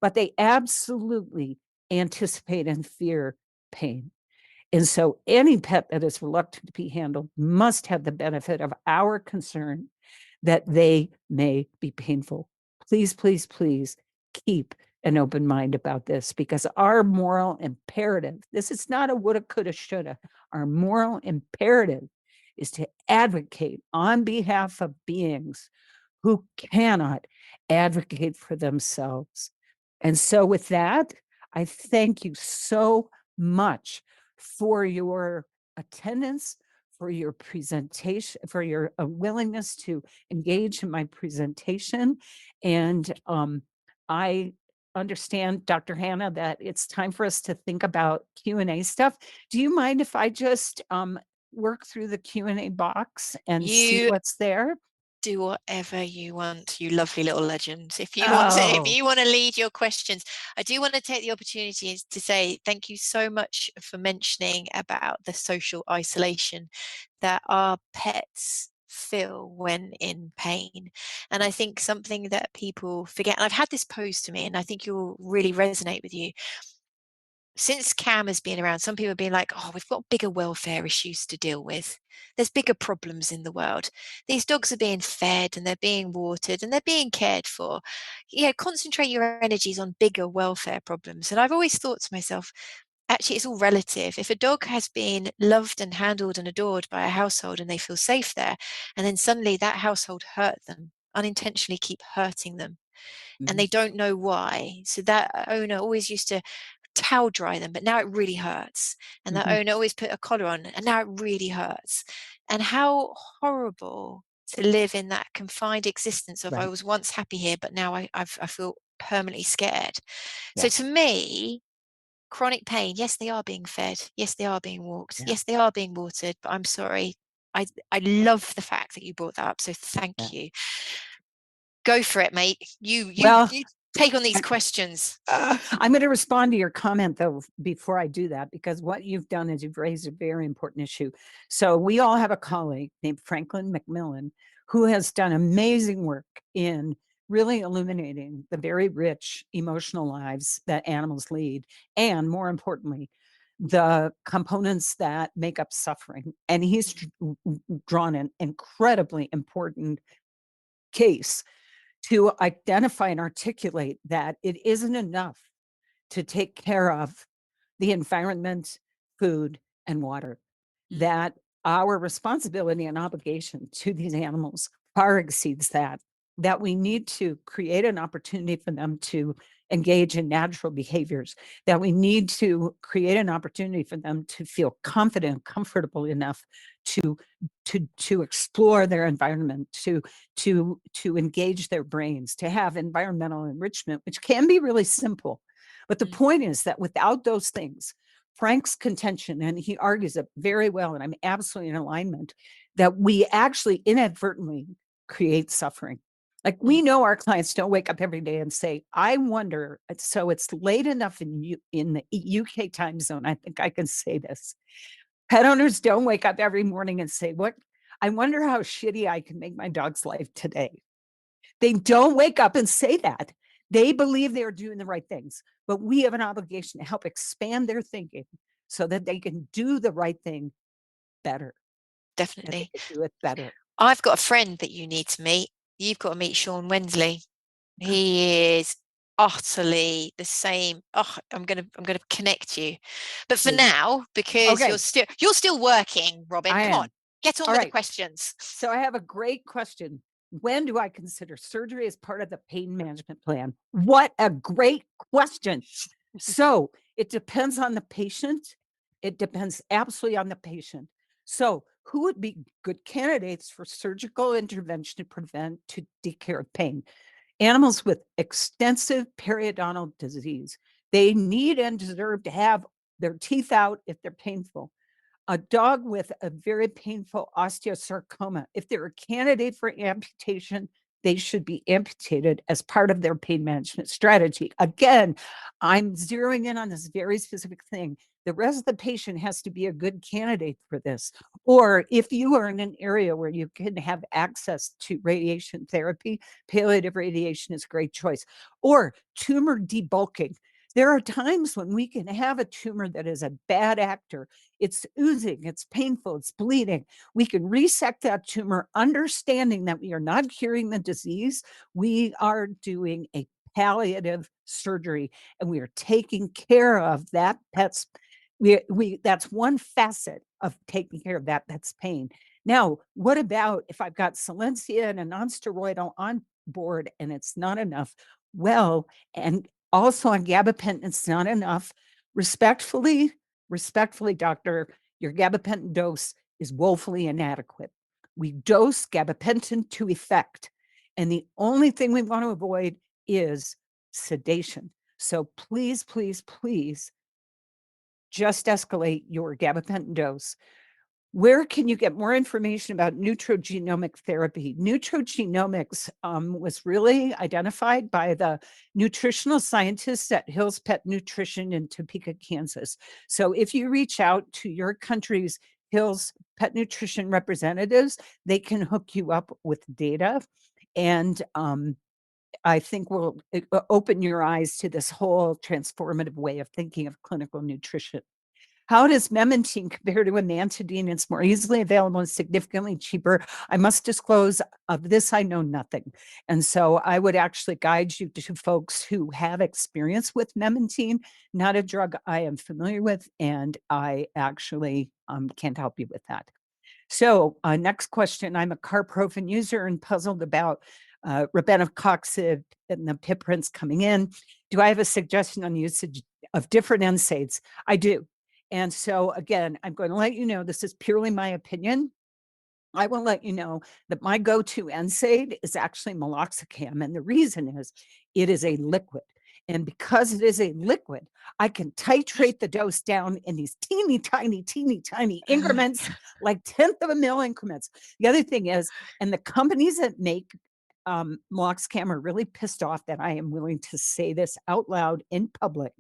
but they absolutely anticipate and fear pain. And so any pet that is reluctant to be handled must have the benefit of our concern that they may be painful. Please, please, please keep an open mind about this, because our moral imperative, this is not a woulda, coulda, shoulda. Our moral imperative is to advocate on behalf of beings who cannot advocate for themselves. And so, with that, I thank you so much for your attendance, for your presentation, for your willingness to engage in my presentation. And I understand, Dr. Hannah, that it's time for us to think about Q&A stuff. Do you mind if I just work through the Q&A box and see You what's there? do whatever you want, you lovely little legend. If Oh, you want to lead your questions, I do want to take the opportunity to say thank you so much for mentioning about the social isolation that our pets feel when in pain. And I think something that people forget, and I've had this posed to me, and I think you'll really resonate with you. Since Cam has been around, some people have been like, oh, we've got bigger welfare issues to deal with. There's bigger problems in the world. These dogs are being fed and they're being watered and they're being cared for. Yeah, concentrate your energies on bigger welfare problems. And I've always thought to myself, actually, it's all relative. If a dog has been loved and handled and adored by a household and they feel safe there, and then suddenly that household hurt them, unintentionally keep hurting them, and mhm, they don't know why. So that owner always used to towel dry them, but now it really hurts. And that mhm, owner always put a collar on, and now it really hurts. And how horrible to live in that confined existence of I right. was once happy here, but now I feel permanently scared. So Yeah, to me, chronic pain, yes, they are being fed, yes, they are being walked, yeah, yes, they are being watered, but I'm sorry. I love the fact that you brought that up. So yeah. thank you. Go for it, mate. Well, You take on these questions. I'm going to respond to your comment, though, before I do that, because what you've done is you've raised a very important issue. So, we all have a colleague named Franklin McMillan who has done amazing work in really illuminating the very rich emotional lives that animals lead, and more importantly, the components that make up suffering. And he's drawn an incredibly important case to identify and articulate that it isn't enough to take care of the environment, food, and water, Mm, that our responsibility and obligation to these animals far exceeds that, that we need to create an opportunity for them to engage in natural behaviors, that we need to create an opportunity for them to feel confident, comfortable enough to to explore their environment, to engage their brains, to have environmental enrichment, which can be really simple. But the mm, point is that without those things, Frank's contention, and he argues it very well, and I'm absolutely in alignment, that we actually inadvertently create suffering. Like, we mm. know our clients don't wake up every day and say, I wonder, so it's late enough in the UK time zone. I think I can say this. Pet owners don't wake up every morning and say, what, I wonder how shitty I can make my dog's life today. They don't wake up and say that. They believe they're doing the right things, but we have an obligation to help expand their thinking so that they can do the right thing better, that they Definitely. can do it better. I've got a friend that you need to meet. You've got to meet Sean Wensley. He is utterly the same. Oh, I'm gonna connect you. But for Please. now, because Okay, you're still working, Robin, I come on, am. get on All with the right. questions. So I have a great question. When do I consider surgery as part of the pain management plan? What a great question. So it depends on the patient. It depends absolutely on the patient. So who would be good candidates for surgical intervention to prevent, to take care of pain? Animals with extensive periodontal disease. They need and deserve to have their teeth out if they're painful. A dog with a very painful osteosarcoma, if they're a candidate for amputation, they should be amputated as part of their pain management strategy. Again, I'm zeroing in on this very specific thing. The rest of the patient has to be a good candidate for this. Or if you are in an area where you can have access to radiation therapy, palliative radiation is a great choice. Or tumor debulking. There are times when we can have a tumor that is a bad actor. It's oozing, it's painful, it's bleeding. We can resect that tumor, understanding that we are not curing the disease. We are doing a palliative surgery and we are taking care of that pet's. We that's one facet of taking care of that pet's pain. Now, what about if I've got Silencia and a nonsteroidal on board and it's not enough? Well, and also on gabapentin, it's not enough. Respectfully, doctor, your gabapentin dose is woefully inadequate. We dose gabapentin to effect, and the only thing we want to avoid is sedation. So please, just escalate your gabapentin dose. Where can you get more information about nutrogenomic therapy? Nutrogenomics was really identified by the nutritional scientists at Hill's Pet Nutrition in Topeka, Kansas. So if you reach out to your country's Hill's Pet Nutrition representatives, they can hook you up with data. And I think will open your eyes to this whole transformative way of thinking of clinical nutrition. How does memantine compare to amantadine? It's more easily available and significantly cheaper. I must disclose of this, I know nothing. And so I would actually guide you to folks who have experience with memantine, not a drug I am familiar with, and I actually can't help you with that. So next question, I'm a carprofen user and puzzled about robenacoxib and the piprints coming in. Do I have a suggestion on usage of different NSAIDs? I do. And so again, I'm going to let you know, this is purely my opinion. I will let you know that my go-to NSAID is actually meloxicam. And the reason is it is a liquid. And because it is a liquid, I can titrate the dose down in these teeny tiny increments, like tenth of a mil increments. The other thing is, and the companies that make meloxicam are really pissed off that I am willing to say this out loud in public.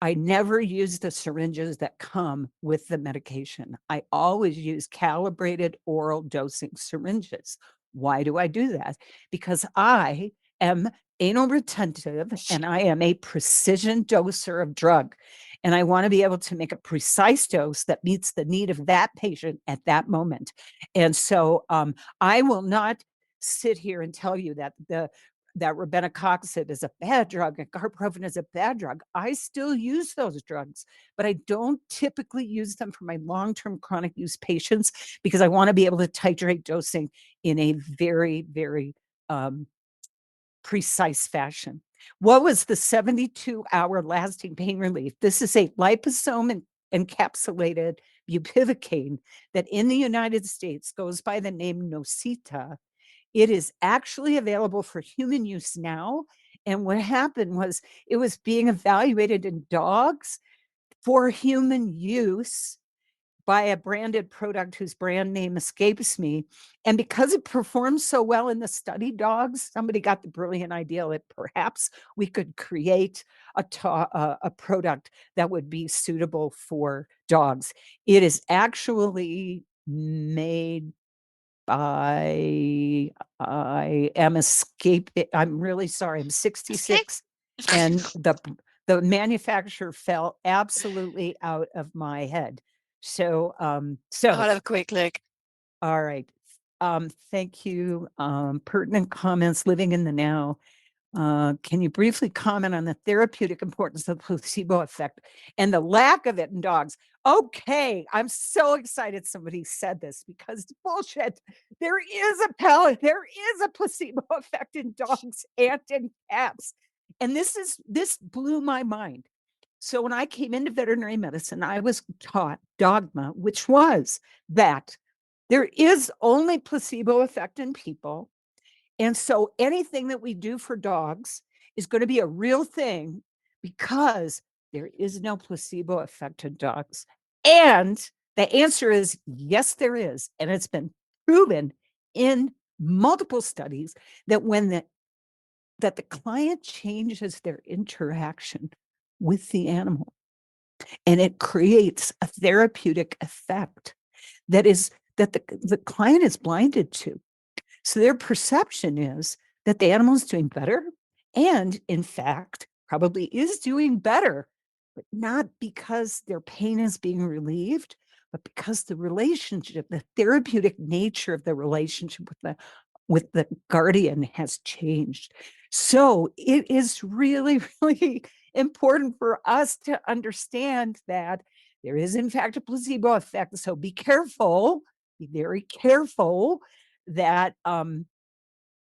I never use the syringes that come with the medication. I always use calibrated oral dosing syringes. Why do I do that? Because I am anal retentive and I am a precision doser of drug. And I want to be able to make a precise dose that meets the need of that patient at that moment. And so I will not sit here and tell you that robenacoxib is a bad drug and carprofen is a bad drug. I still use those drugs, but I don't typically use them for my long-term chronic use patients because I want to be able to titrate dosing in a very precise fashion. What was the 72-hour lasting pain relief? This is a liposome encapsulated bupivacaine that in the United States goes by the name Nocita. It is actually available for human use now. And what happened was it was being evaluated in dogs for human use by a branded product whose brand name escapes me. And because it performed so well in the study dogs, somebody got the brilliant idea that perhaps we could create a product that would be suitable for dogs. It is actually made I am escaping. I'm really sorry. I'm That's okay. 66, and the manufacturer fell absolutely out of my head. So I'll have a quick look. all right. Thank you. Pertinent comments, living in the now. Can you briefly comment on the therapeutic importance of the placebo effect and the lack of it in dogs? Okay, I'm so excited somebody said this because it's bullshit. There is a placebo effect in dogs and in cats. And this blew my mind. So when I came into veterinary medicine, I was taught dogma, which was that there is only placebo effect in people, and so anything that we do for dogs is going to be a real thing because there is no placebo effect in dogs. And the answer is yes, there is. And it's been proven in multiple studies that that the client changes their interaction with the animal and it creates a therapeutic effect that the client is blinded to. So their perception is that the animal is doing better and, in fact, probably is doing better, but not because their pain is being relieved, but because the relationship, the therapeutic nature of the relationship with the guardian has changed. So it is really, really important for us to understand that there is, in fact, a placebo effect. So be careful, be very careful that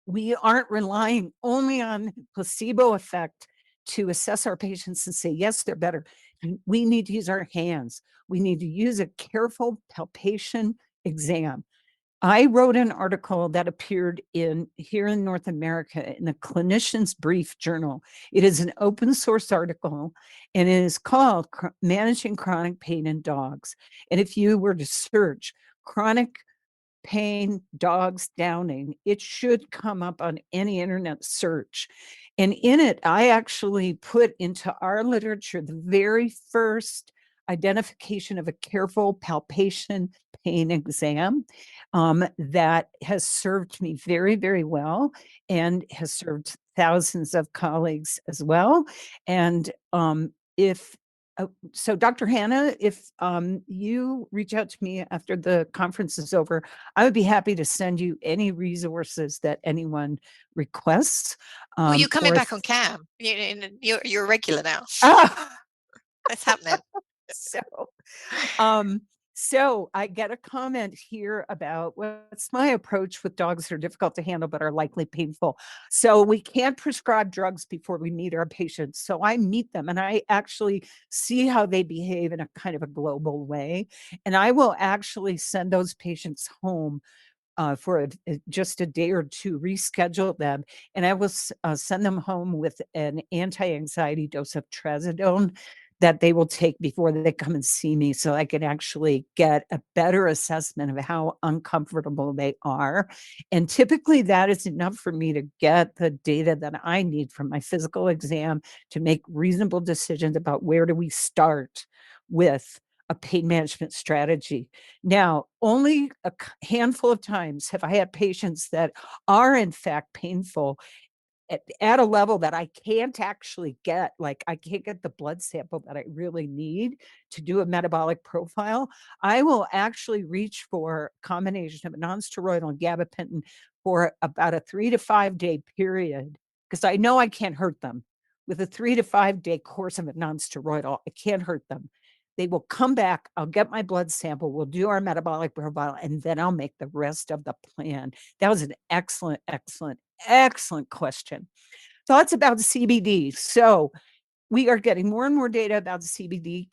we aren't relying only on placebo effect to assess our patients and say, yes, they're better. We need to use our hands. We need to use a careful palpation exam. I wrote an article that appeared here in North America in the Clinician's Brief Journal. It is an open source article and it is called Managing Chronic Pain in Dogs. And if you were to search chronic pain, dogs downing, it should come up on any internet search. And in it, I actually put into our literature the very first identification of a careful palpation pain exam that has served me very, very well and has served thousands of colleagues as well. And if so, Dr. Hannah, if you reach out to me after the conference is over, I would be happy to send you any resources that anyone requests. Well, you're coming Or back on cam. You're a regular now. ah, It's happening. so um, so I get a comment here about what's my approach with dogs that are difficult to handle but are likely painful. So we can't prescribe drugs before we meet our patients. So I meet them and I actually see how they behave in a kind of a global way. And I will actually send those patients home for just a day or two, reschedule them, and I will send them home with an anti-anxiety dose of trazodone that they will take before they come and see me so I can actually get a better assessment of how uncomfortable they are. And typically that is enough for me to get the data that I need from my physical exam to make reasonable decisions about where do we start with a pain management strategy. Now, only a handful of times have I had patients that are in fact painful at a level that I can't actually get, like I can't get the blood sample that I really need to do a metabolic profile. I will actually reach for a combination of a nonsteroidal and gabapentin for about a 3 to 5 day period because I know I can't hurt them. With a 3 to 5 day course of a nonsteroidal, I can't hurt them. They will come back. I'll get my blood sample. We'll do our metabolic profile, and then I'll make the rest of the plan. That was an excellent, excellent, excellent question. Thoughts about CBD. So we are getting more and more data about CBD.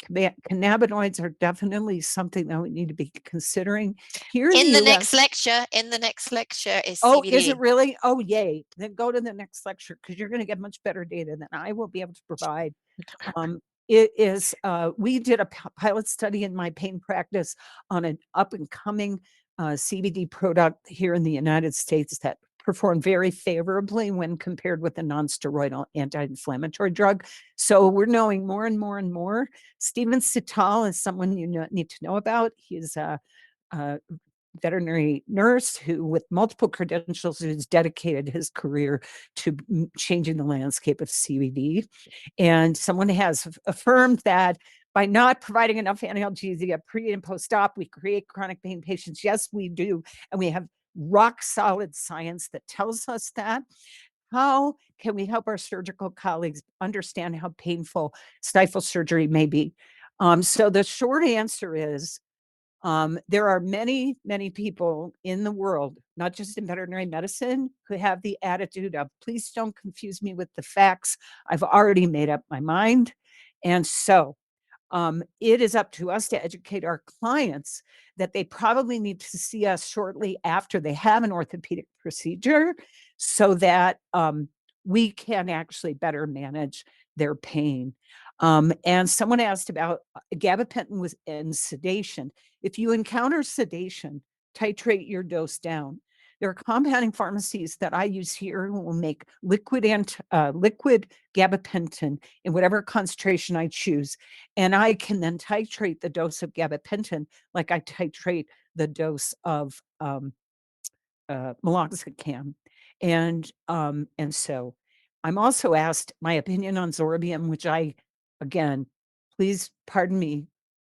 Cannabinoids are definitely something that we need to be considering here in the US. In the next lecture is Oh, is it CBD. really? Oh, yay. Then go to the next lecture because you're going to get much better data than I will be able to provide. It is, we did a pilot study in my pain practice on an up and coming CBD product here in the United States that performed very favorably when compared with a nonsteroidal anti-inflammatory drug. So we're knowing more and more and more. Steven Sital is someone you need to know about. He's a veterinary nurse who, with multiple credentials, has dedicated his career to changing the landscape of CBD. And someone has affirmed that by not providing enough analgesia pre and post op, we create chronic pain patients. Yes, we do. And we have rock solid science that tells us that. How can we help our surgical colleagues understand how painful stifle surgery may be? So the short answer is there are many, many people in the world, not just in veterinary medicine, who have the attitude of, please don't confuse me with the facts. I've already made up my mind. And so it is up to us to educate our clients that they probably need to see us shortly after they have an orthopedic procedure so that we can actually better manage their pain. And someone asked about gabapentin and sedation. If you encounter sedation, titrate your dose down. There are compounding pharmacies that I use here who will make liquid gabapentin in whatever concentration I choose. And I can then titrate the dose of gabapentin like I titrate the dose of meloxicam. And so I'm also asked my opinion on Zorbium, which again, please pardon me,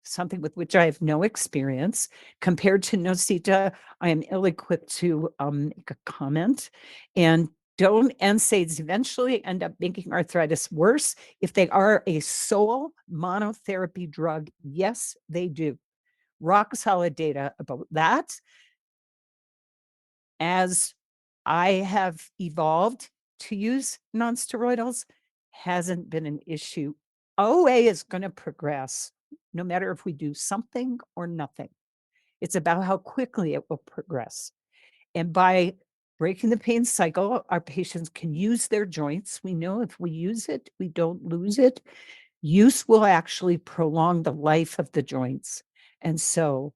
something with which I have no experience. Compared to Nocita, I am ill-equipped to make a comment. And don't NSAIDs eventually end up making arthritis worse if they are a sole monotherapy drug? Yes, they do. Rock solid data about that. As I have evolved to use nonsteroidals, hasn't been an issue. OA is going to progress no matter if we do something or nothing. It's about how quickly it will progress. And by breaking the pain cycle, our patients can use their joints. We know if we use it, we don't lose it. Use will actually prolong the life of the joints. And so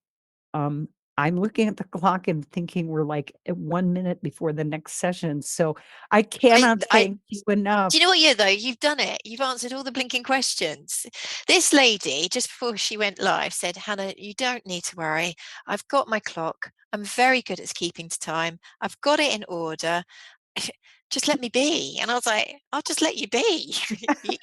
I'm looking at the clock and thinking we're like at 1 minute before the next session. So I I, cannot I, thank you enough. do you know what, you though? You've done it. You've answered all the blinking questions. This lady, just before she went live, said, Hannah, you don't need to worry. I've got my clock. I'm very good at keeping to time. I've got it in order. Just let me be. And I was like, I'll just let you be. you,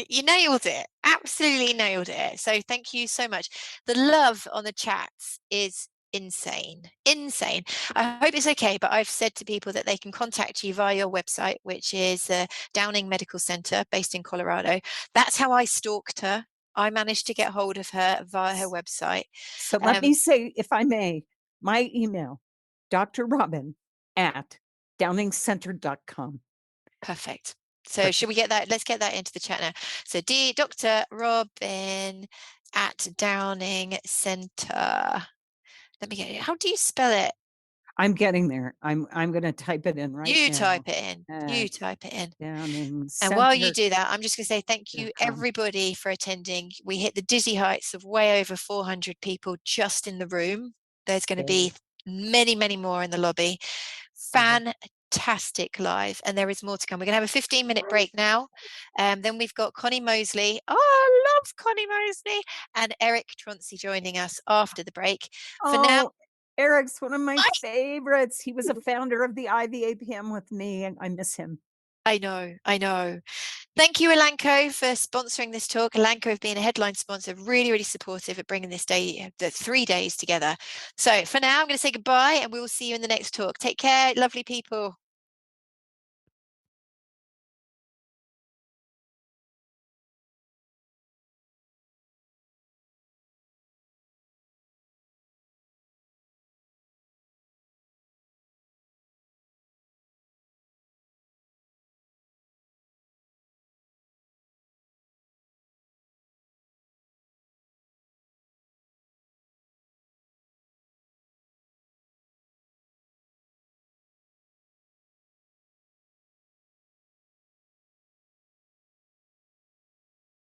you nailed it. Absolutely nailed it. So thank you so much. The love on the chats is insane. Insane. I hope it's okay, but I've said to people that they can contact you via your website, which is Downing Medical Center based in Colorado. That's how I stalked her. I managed to get hold of her via her website. So let me say, if I may, my email, Dr. Robin at downingcenter.com. Perfect. So should Perfect. we get that? Let's get that into the chat now. So dear Dr. Robin at Downing Center. Let me get it. How do you spell it? I'm getting there. I'm going to type it in right You now type it in. You at type it in. And while you downingcenter.com. do that, I'm just going to say thank you everybody for attending. We hit the dizzy heights of way over 400 people just in the room. There's going to be many, many more in the lobby. Fantastic live, and there is more to come. We're going to have a 15-minute break now. Then we've got Connie Mosley. Oh, I love Connie Mosley, and Eric Troncy joining us after the break. For now, Eric's one of my favorites. He was a founder of the IVAPM with me, and I miss him. I know, I know. Thank you, Elanco, for sponsoring this talk. Elanco have been a headline sponsor, really, really supportive at bringing this day, the 3 days together. So for now, I'm going to say goodbye and we will see you in the next talk. Take care, lovely people.